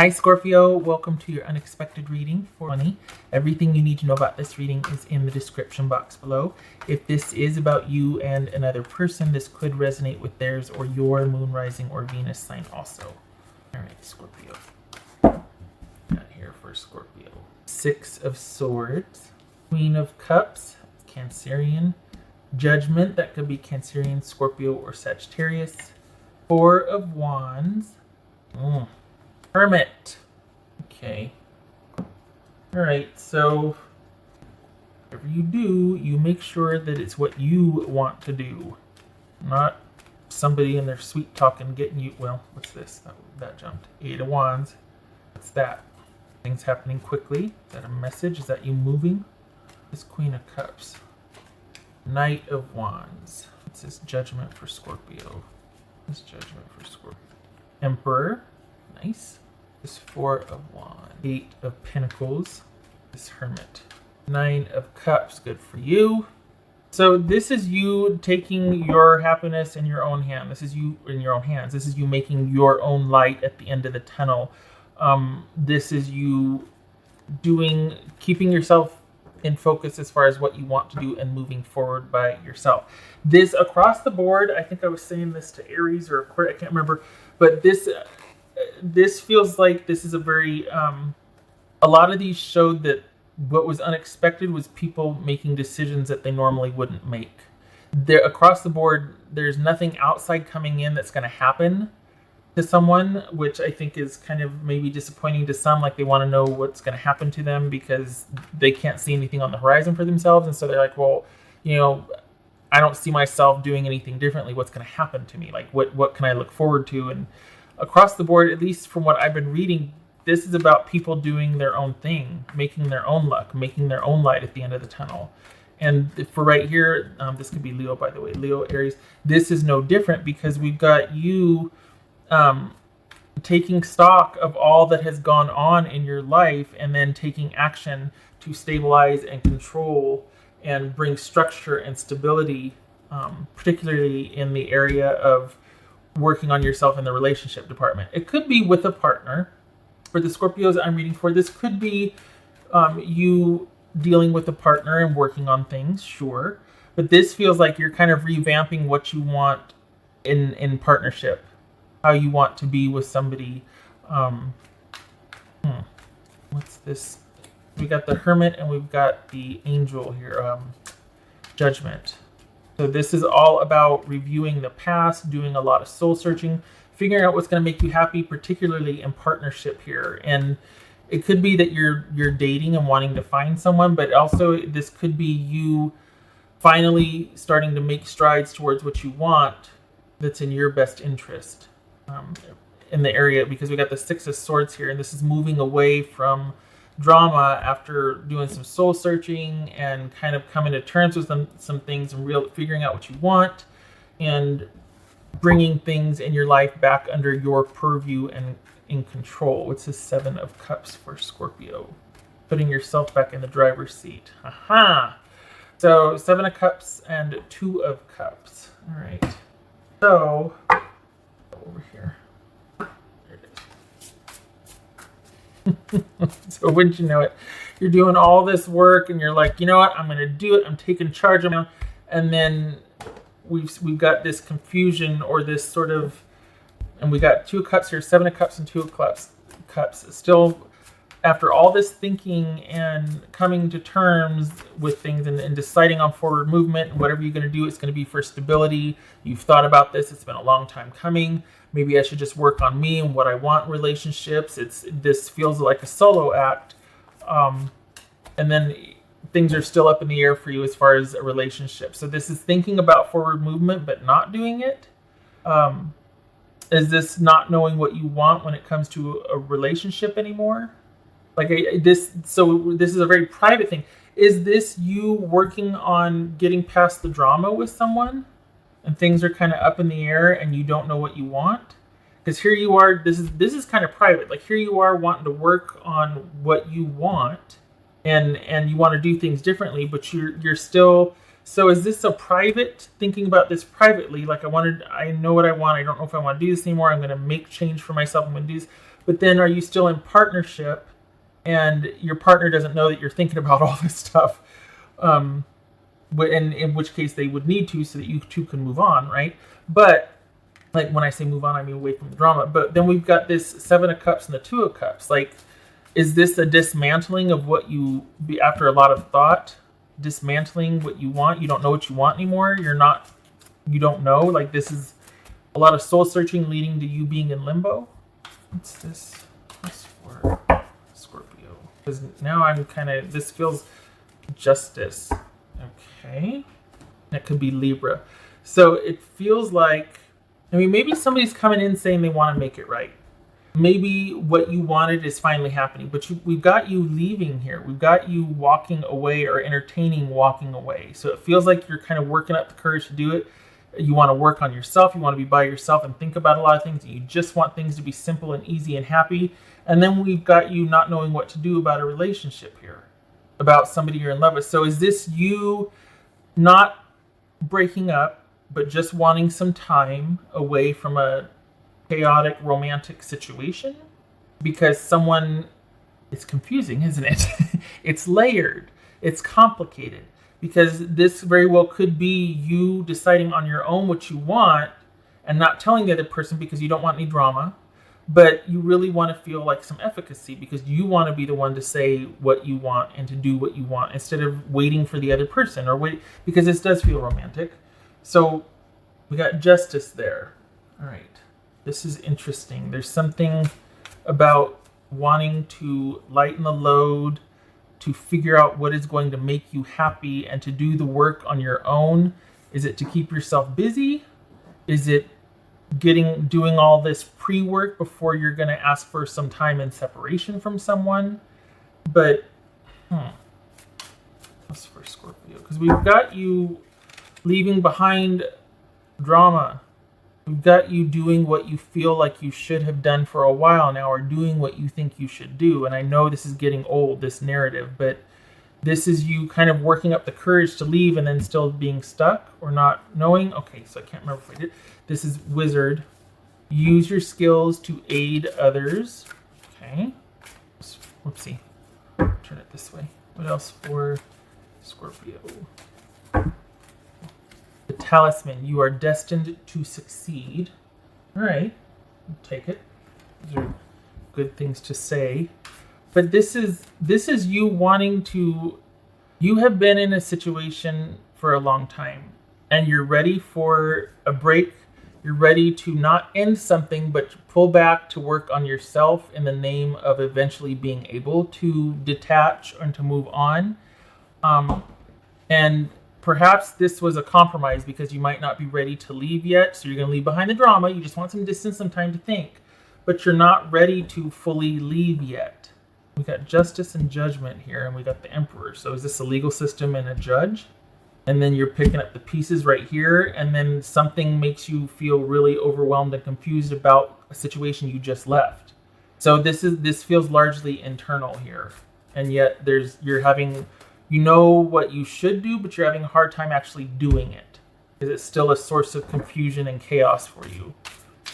Hi Scorpio, welcome to your unexpected reading for money. Everything you need to know about this reading is in the description box below. If this is about you and another person, this could resonate with theirs or your moon, rising, or Venus sign also. All right, Scorpio. Got here for Scorpio. 6 of Swords, Queen of Cups, Cancerian, Judgment, that could be Cancerian, Scorpio, or Sagittarius. 4 of Wands. Hermit. Okay. Alright, so whatever you do, you make sure that it's what you want to do. Not somebody in their sweet talking getting you. Well, what's this? That jumped. 8 of Wands. What's that? Things happening quickly. Is that a message? Is that you moving? This Queen of Cups. Knight of Wands. What's this? Judgment for Scorpio. This Judgment for Scorpio. Emperor. Nice. This 4 of Wands. 8 of Pentacles. This Hermit. 9 of Cups. Good for you. So this is you taking your happiness in your own hand. This is you in your own hands. This is you making your own light at the end of the tunnel. This is you keeping yourself in focus as far as what you want to do and moving forward by yourself. This across the board, I think I was saying this to Aries or Aquarius, I can't remember, but this feels like this is a very, a lot of these showed that what was unexpected was people making decisions that they normally wouldn't make. There, across the board, there's nothing outside coming in that's going to happen to someone, which I think is kind of maybe disappointing to some. Like they want to know what's going to happen to them because they can't see anything on the horizon for themselves. And so they're like, well, you know, I don't see myself doing anything differently. What's going to happen to me? Like what can I look forward to? And across the board, at least from what I've been reading, this is about people doing their own thing, making their own luck, making their own light at the end of the tunnel. And for right here, this could be Leo, by the way, Leo, Aries. This is no different because we've got you taking stock of all that has gone on in your life and then taking action to stabilize and control and bring structure and stability, particularly in the area of working on yourself in the relationship department. It could be with a partner. For the Scorpios I'm reading for, this could be you dealing with a partner and working on things, sure. But this feels like you're kind of revamping what you want in partnership, how you want to be with somebody. What's this? We got the Hermit and we've got the Angel here, Judgment. So this is all about reviewing the past, doing a lot of soul searching, figuring out what's going to make you happy, particularly in partnership here. And it could be that you're dating and wanting to find someone, but also this could be you finally starting to make strides towards what you want that's in your best interest in the area, because we got the 6 of Swords here, and this is moving away from drama after doing some soul searching and kind of coming to terms with some things and figuring out what you want and bringing things in your life back under your purview and in control. What's the 7 of Cups for Scorpio? Putting yourself back in the driver's seat. Aha! So 7 of Cups and 2 of Cups. All right. So over here. So wouldn't you know it, you're doing all this work and you're like, you know what, I'm going to do it. I'm taking charge of it. And then we've got this confusion or this sort of, and we got 2 of Cups here, 7 of Cups and 2 of Cups. Still, after all this thinking and coming to terms with things and deciding on forward movement, whatever you're going to do, it's going to be for stability. You've thought about this. It's been a long time coming. Maybe I should just work on me and what I want in relationships. This feels like a solo act. And then things are still up in the air for you as far as a relationship. So this is thinking about forward movement, but not doing it. Is this not knowing what you want when it comes to a relationship anymore? Like so this is a very private thing. Is this you working on getting past the drama with someone and things are kind of up in the air and you don't know what you want? Because here you are, this is kind of private. Like here you are wanting to work on what you want and you want to do things differently, but you're still. So is this a private, thinking about this privately? Like I know what I want. I don't know if I want to do this anymore. I'm going to make change for myself. I'm going to do this. But then are you still in partnership and your partner doesn't know that you're thinking about all this stuff? And in which case they would need to, so that you two can move on, right? But like when I say move on, I mean away from the drama. But then we've got this 7 of Cups and the 2 of Cups. Like, is this a dismantling of what you be after a lot of thought? Dismantling what you want. You don't know what you want anymore. You don't know. Like, this is a lot of soul searching leading to you being in limbo. What's this? What's for Scorpio? Because now I'm this feels justice. Okay. That could be Libra. So it feels like, maybe somebody's coming in saying they want to make it right. Maybe what you wanted is finally happening, but we've got you leaving here. We've got you walking away or entertaining walking away. So it feels like you're kind of working up the courage to do it. You want to work on yourself. You want to be by yourself and think about a lot of things. You just want things to be simple and easy and happy. And then we've got you not knowing what to do about a relationship here, about somebody you're in love with. So is this you not breaking up, but just wanting some time away from a chaotic romantic situation? Because it's confusing, isn't it? It's layered, it's complicated, because this very well could be you deciding on your own what you want and not telling the other person because you don't want any drama, but you really want to feel like some efficacy because you want to be the one to say what you want and to do what you want instead of waiting for the other person, or wait, because this does feel romantic. So we got justice there. All right. This is interesting. There's something about wanting to lighten the load, to figure out what is going to make you happy and to do the work on your own. Is it to keep yourself busy? Is it doing all this pre-work before you're going to ask for some time in separation from someone? But, what's for Scorpio? Because we've got you leaving behind drama. We've got you doing what you feel like you should have done for a while now, or doing what you think you should do. And I know this is getting old, this narrative, but this is you kind of working up the courage to leave and then still being stuck or not knowing. Okay, so I can't remember if I did. This is Wizard. Use your skills to aid others. Okay. Whoopsie. Turn it this way. What else for Scorpio? The Talisman. You are destined to succeed. All right. I'll take it. These are good things to say. But this is you wanting to... You have been in a situation for a long time, and you're ready for a break. You're ready to not end something, but pull back to work on yourself in the name of eventually being able to detach and to move on. And perhaps this was a compromise because you might not be ready to leave yet. So you're going to leave behind the drama. You just want some distance, some time to think. But you're not ready to fully leave yet. We got Justice and Judgment here, and we got the Emperor. So is this a legal system and a judge? And then you're picking up the pieces right here, and then something makes you feel really overwhelmed and confused about a situation you just left. So this feels largely internal here. And yet you're having... You know what you should do, but you're having a hard time actually doing it. Because it's still a source of confusion and chaos for you,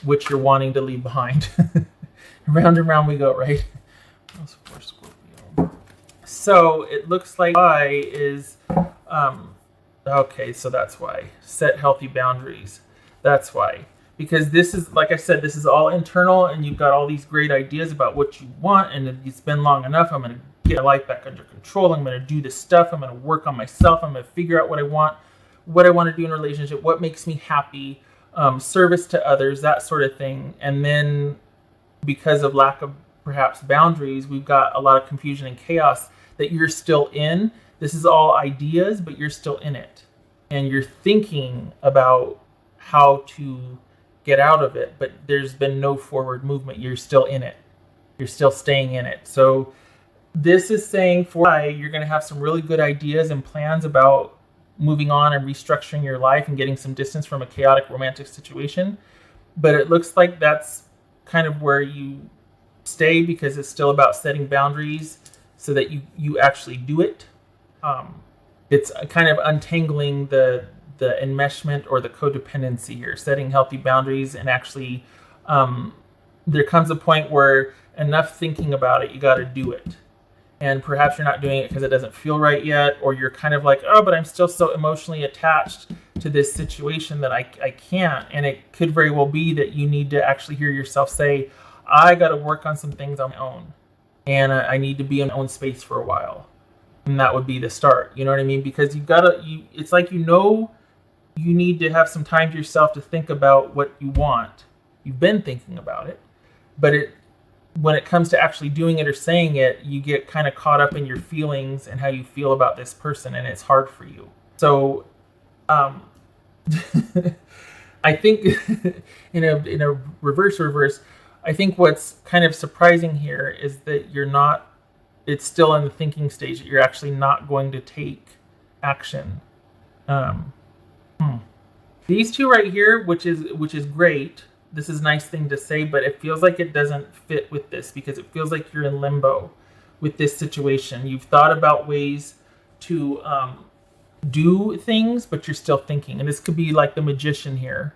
which you're wanting to leave behind. Round and round we go, right? That's for Scorpio. So it looks like I is... okay, so that's why. Set healthy boundaries. That's why. Because this is, like I said, this is all internal, and you've got all these great ideas about what you want, and it's been long enough. I'm going to get my life back under control. I'm going to do this stuff. I'm going to work on myself. I'm going to figure out what I want to do in a relationship, what makes me happy, service to others, that sort of thing. And then because of lack of perhaps boundaries, we've got a lot of confusion and chaos that you're still in. This is all ideas, but you're still in it. And you're thinking about how to get out of it, but there's been no forward movement. You're still in it. You're still staying in it. So this is saying you're going to have some really good ideas and plans about moving on and restructuring your life and getting some distance from a chaotic romantic situation. But it looks like that's kind of where you stay, because it's still about setting boundaries so that you actually do it. It's kind of untangling the enmeshment or the codependency here, setting healthy boundaries and actually there comes a point where enough thinking about it, you got to do it. And perhaps you're not doing it because it doesn't feel right yet, or you're kind of like, oh, but I'm still so emotionally attached to this situation that I can't. And it could very well be that you need to actually hear yourself say, I got to work on some things on my own. And I need to be in my own space for a while. And that would be the start. You know what I mean? Because it's like, you need to have some time to yourself to think about what you want. You've been thinking about it, but when it comes to actually doing it or saying it, you get kind of caught up in your feelings and how you feel about this person, and it's hard for you. So, I think in a reverse, I think what's kind of surprising here is that it's still in the thinking stage, that you're actually not going to take action. These two right here, which is great. This is a nice thing to say, but it feels like it doesn't fit with this, because it feels like you're in limbo with this situation. You've thought about ways to do things, but you're still thinking. And this could be like the Magician here,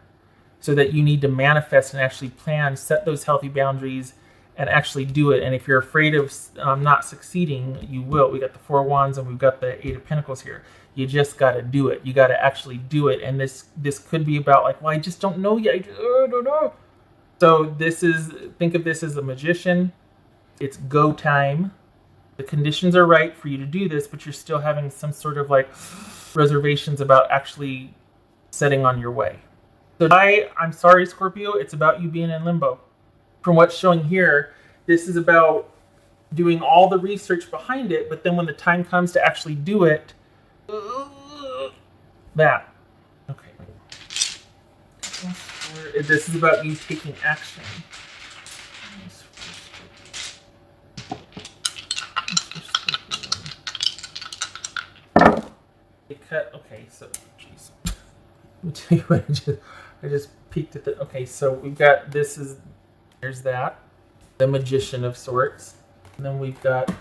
so that you need to manifest and actually plan, set those healthy boundaries, and actually do it. And if you're afraid of not succeeding, you will. We got the Four of Wands and we've got the Eight of Pentacles here. You just got to do it. You got to actually do it. And this could be about like, well, I just don't know yet. I don't know. So think of this as a magician. It's go time. The conditions are right for you to do this, but you're still having some sort of like reservations about actually setting on your way. So I'm sorry, Scorpio, it's about you being in limbo. From what's showing here, this is about doing all the research behind it, but then when the time comes to actually do it, that. Okay. This is about you taking action. Okay, so, jeez. Let me tell you what I just peeked at the. Okay, so we've got there's that, the Magician of sorts, and then we've got.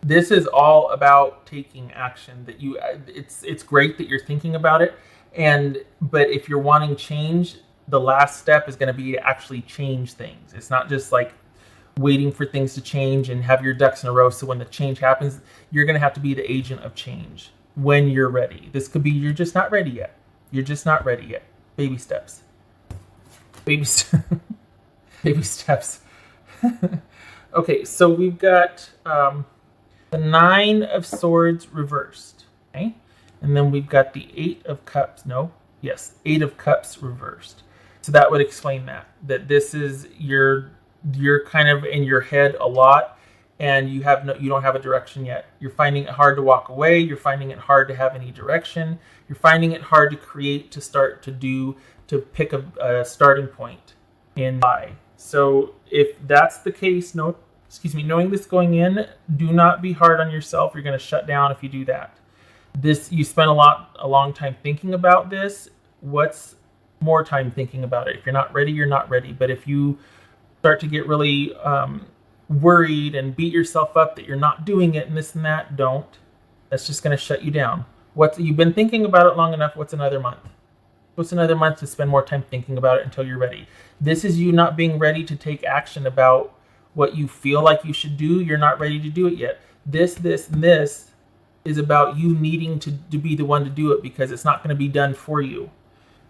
This is all about taking action. It's great that you're thinking about it, but if you're wanting change, the last step is going to be to actually change things. It's not just like waiting for things to change and have your ducks in a row. So when the change happens, you're going to have to be the agent of change when you're ready. This could be you're just not ready yet. You're just not ready yet. Baby steps. Baby steps. Okay, so we've got the Nine of Swords reversed. Okay, and then we've got the Eight of Cups. Eight of Cups reversed. So that would explain that this is you're kind of in your head a lot, and you don't have a direction yet. You're finding it hard to walk away. You're finding it hard to have any direction. You're finding it hard to create, to start to do, to pick a starting point in life. So if that's the case, knowing this going in, do not be hard on yourself. You're going to shut down if you do that. You spent a long time thinking about this. What's more time thinking about it? If you're not ready, you're not ready. But if you start to get really worried and beat yourself up that you're not doing it and this and that, don't. That's just going to shut you down. You've been thinking about it long enough. What's another month? What's another month to spend more time thinking about it until you're ready? This is you not being ready to take action about what you feel like you should do. You're not ready to do it yet. This, and this is about you needing to be the one to do it, because it's not going to be done for you.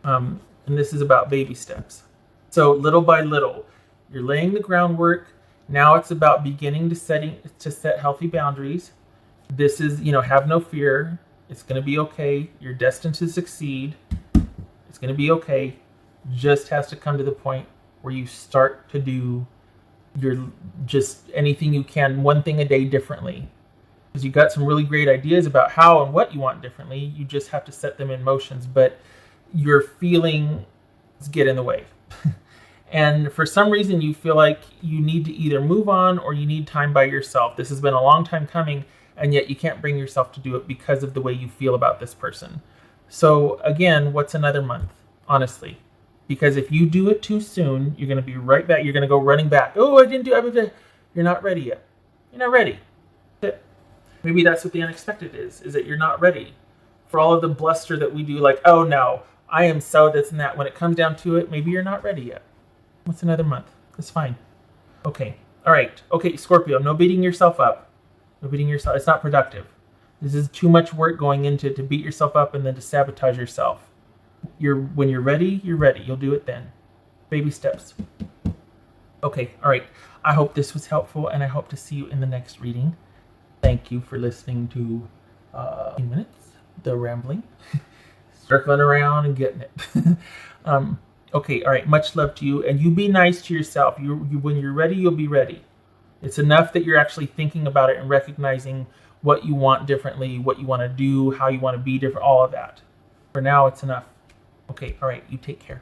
And this is about baby steps. So little by little, you're laying the groundwork. Now it's about beginning to set healthy boundaries. This is, have no fear. It's going to be okay. You're destined to succeed. It's going to be okay. Just has to come to the point where you start to do just anything you can, one thing a day differently. Because you got some really great ideas about how and what you want differently. You just have to set them in motions, but your feelings get in the way. And for some reason, you feel like you need to either move on or you need time by yourself. This has been a long time coming, and yet you can't bring yourself to do it because of the way you feel about this person. So again, what's another month? Honestly. Because if you do it too soon, you're going to be right back. You're going to go running back. Oh, I didn't do it. You're not ready yet. You're not ready. Maybe that's what the unexpected is that you're not ready for all of the bluster that we do. Like, oh no, I am so this and that. When it comes down to it, maybe you're not ready yet. What's another month? It's fine. Okay. All right. Okay, Scorpio, no beating yourself up. No beating yourself. It's not productive. This is too much work going into it to beat yourself up and then to sabotage yourself. When you're ready, you're ready. You'll do it then. Baby steps. Okay. All right. I hope this was helpful, and I hope to see you in the next reading. Thank you for listening to 15 minutes, the rambling, circling around and getting it. Okay, all right. Much love to you, and you be nice to yourself. When you're ready, you'll be ready. It's enough that you're actually thinking about it and recognizing what you want differently, what you want to do, how you want to be different, all of that. For now, it's enough. Okay, all right. You take care.